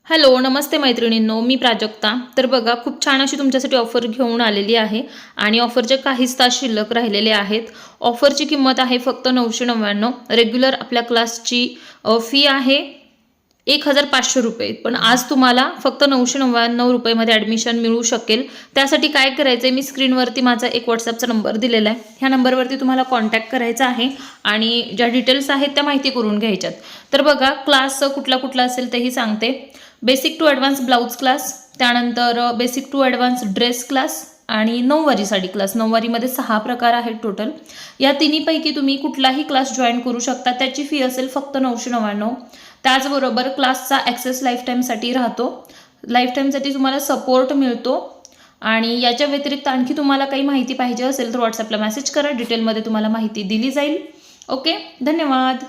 Hello, नमस्ते मैत्रिणींनो, मी प्राजक्ता. तर बघा, खूप छान अशी तुमच्यासाठी ऑफर घेऊन आलेली आहे आणि ऑफरचे काहीच तास शिल्लक राहिलेले आहेत. ऑफरची किंमत आहे फक्त 999. रेग्युलर आपल्या क्लासची फी आहे ₹1,500, पण आज तुम्हाला फक्त 999 रुपयेमध्ये ॲडमिशन मिळू शकेल. त्यासाठी काय करायचं आहे, मी स्क्रीनवरती माझा एक व्हॉट्सॲपचा नंबर दिलेला आहे. ह्या नंबरवरती तुम्हाला कॉन्टॅक्ट करायचा आहे आणि ज्या डिटेल्स आहेत त्या माहिती करून घ्यायच्यात. तर बघा, क्लास कुठला कुठला असेल तेही सांगते. Basic to advance blouse class, त्यानंतर basic to advance dress class आणि नऊवारी साडी क्लास. नऊवारीमध्ये 6 प्रकार आहेत टोटल. या तिन्हीपैकी तुम्ही कुठलाही क्लास जॉईन करू शकता. त्याची फी असेल फक्त 999. त्याचबरोबर क्लासचा ॲक्सेस लाईफटाईमसाठी राहतो. लाईफटाईमसाठी तुम्हाला सपोर्ट मिळतो. आणि याच्या व्यतिरिक्त आणखी तुम्हाला काही माहिती पाहिजे असेल तर व्हॉट्सॲपला मेसेज करा. डिटेलमध्ये तुम्हाला माहिती दिली जाईल. ओके, धन्यवाद.